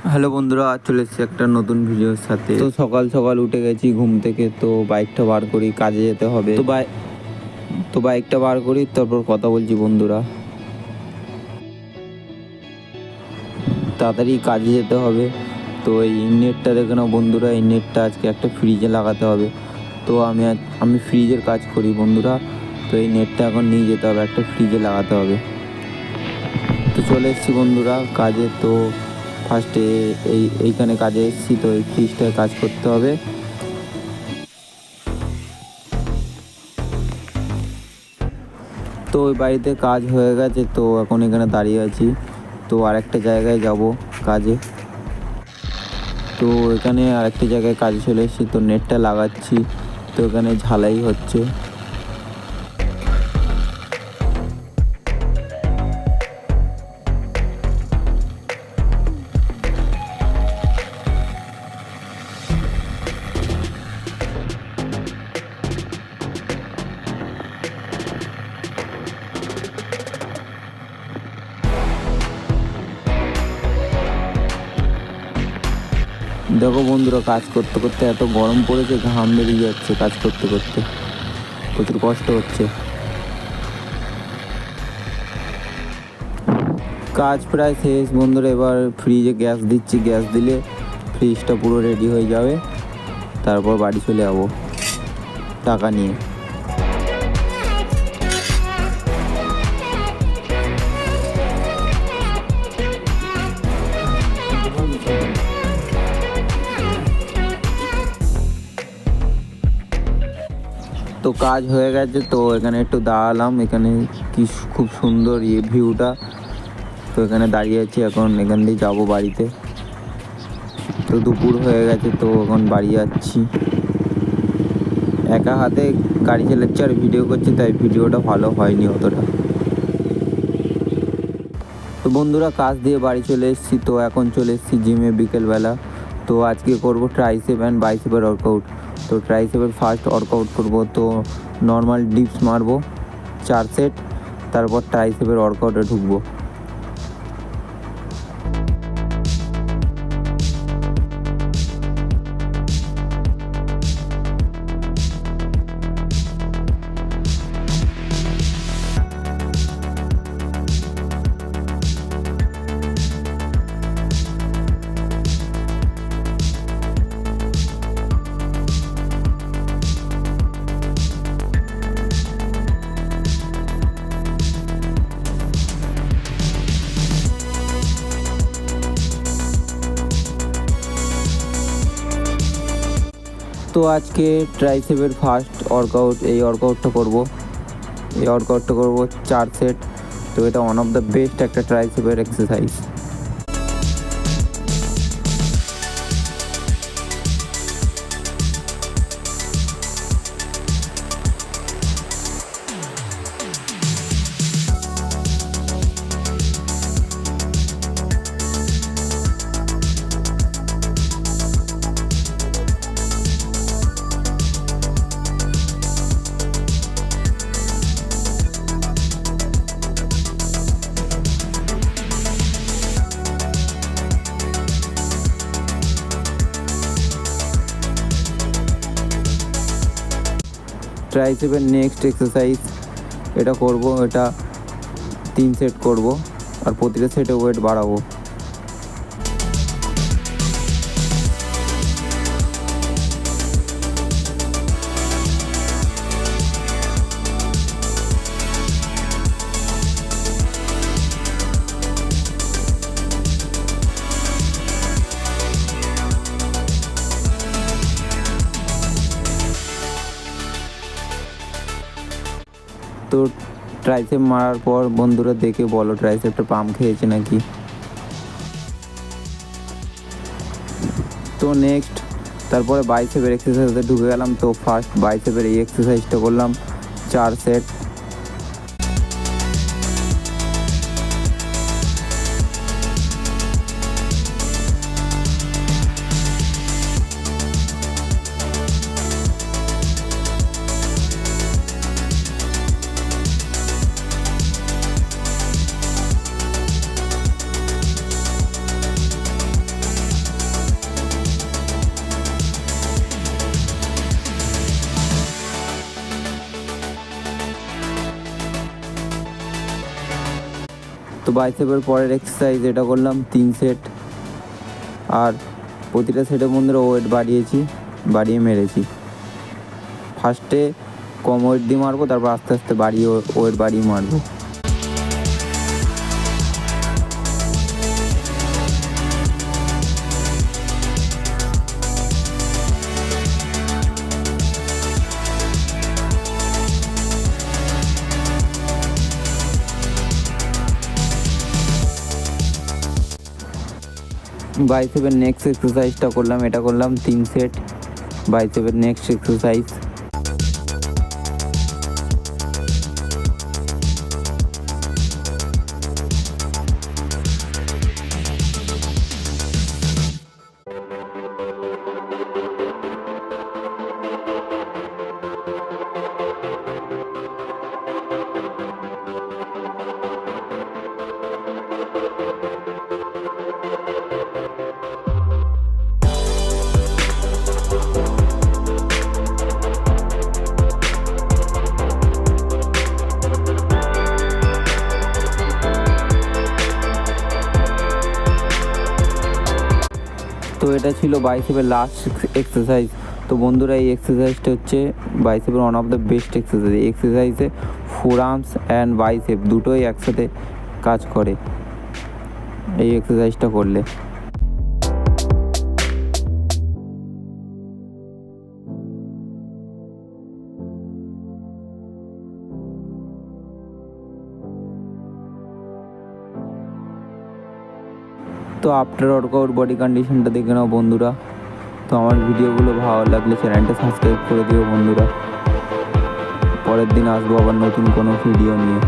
Hello বন্ধুরা, আজ চলে এসেছি একটা নতুন ভিডিওর সাথে। তো সকাল সকাল উঠে গেছি ঘুম থেকে, তো বাইকটা বার করি, কাজে যেতে হবে। তো বাইকটা বার করি, তারপর কথা বলছি বন্ধুরা। তাড়াতাড়ি কাজে যেতে হবে। তো এই নেটটা দেখে নাও বন্ধুরা, এই নেটটা আজকে একটা ফ্রিজে লাগাতে হবে। তো আমি ফ্রিজের কাজ করি বন্ধুরা। তো এই নেটটা এখন নিয়ে যেতে হবে, একটা ফ্রিজে লাগাতে হবে। তো চলে এসেছি বন্ধুরা কাজে। তো ফার্স্টে এইখানে কাজে এসেছি, তো এই ফ্রিজটায় কাজ করতে হবে। তো ওই বাড়িতে কাজ হয়ে গেছে, তো এখন এখানে দাঁড়িয়ে আছি। তো আরেকটা জায়গায় যাব কাজে। তো এখানে আরেকটা জায়গায় কাজে চলে এসেছি, তো নেটটা লাগাচ্ছি। তো এখানে ঝালাই হচ্ছে। দেখো বন্ধুরা, কাজ করতে করতে এত গরম পড়েছে, ঘাম বেরিয়ে যাচ্ছে কাজ করতে করতে, প্রচুর কষ্ট হচ্ছে। কাজ প্রায় শেষ বন্ধুরা। এবার ফ্রিজে গ্যাস দিচ্ছি, গ্যাস দিলে ফ্রিজটা পুরো রেডি হয়ে যাবে। তারপর বাড়ি চলে যাবো টাকা নিয়ে। তো কাজ হয়ে গেছে, তো এখানে একটু দাঁড়ালাম। এখানে কি খুব সুন্দর ভিউটা। তো এখানে দাঁড়িয়ে আছি, এখন এখান দিয়ে যাবো বাড়িতে। তো দুপুর হয়ে গেছে, তো এখন বাড়ি যাচ্ছি। একা হাতে গাড়ি চালাচ্ছি আর ভিডিও করছি, তাই ভিডিওটা ভালো হয়নি অতটা। তো বন্ধুরা, কাজ দিয়ে বাড়ি চলে এসেছি। তো এখন চলে এসেছি জিমে বিকেলবেলা। তো আজকে করব ট্রাইসেপ অ্যান্ড বাইসেপের ওয়ার্কআউট। তো ট্রাইসেপের ফার্স্ট ওয়ার্কআউট করব, তো নর্মাল ডিপস মারবো 4 সেট। তারপর ট্রাইসেপের ওয়ার্কআউটে ঢুকবো। তো আজকে ট্রাইসেপের ফার্স্ট ওয়ার্কআউট, এই ওয়ার্কআউটটা করব। এই ওয়ার্কআউটটা করব 4 সেট। তো এটা ওয়ান অফ দ্য বেস্ট একটা ট্রাইসেপের এক্সারসাইজ। ট্রাইসেপের নেক্সট এক্সারসাইজ এটা করব। এটা 3 সেট করব, আর প্রতিটা সেটে ওয়েট বাড়াবো। তো ট্রাইসেপ মারার পর বন্ধুরা দেখে বলো ট্রাইসেপটা পাম্প খেয়েছে নাকি। তো নেক্সট তারপরে বাইসেপের এক্সারসাইজে ঢুকে গেলাম। তো ফার্স্ট বাইসেপের এই এক্সারসাইজটা করলাম 4 সেট। বাইসেপের পরের এক্সারসাইজ এটা করলাম 3 সেট, আর প্রতিটা সেটে বন্ধুরা ওয়েট বাড়িয়ে মেরেছি। ফার্স্টে কম ওয়েট দিয়ে মারবো, তারপর আস্তে আস্তে ওয়েট বাড়িয়ে মারবো। বাইসেপের নেক্সট এক্সারসাইজটা করলাম, এটা করলাম 3 সেট। বাইসেপের next exercise. তো এটা ছিল বাইসেপের লাস্ট এক্সারসাইজ। তো বন্ধুরা এই এক্সারসাইজটা হচ্ছে বাইসেপের one of the best exercise. এই এক্সারসাইজে ফোর আর্মস অ্যান্ড বাইসেপ দুটোই একসাথে কাজ করে এই এক্সারসাইজটা করলে। তো আফটার ওয়ার্কআউট বডি কন্ডিশনটা দেখে নাও বন্ধুরা। তো আমার ভিডিওগুলো ভালো লাগলে চ্যানেলটা সাবস্ক্রাইব করে দিও বন্ধুরা। পরের দিন আসবো আবার নতুন কোনো ভিডিও নিয়ে।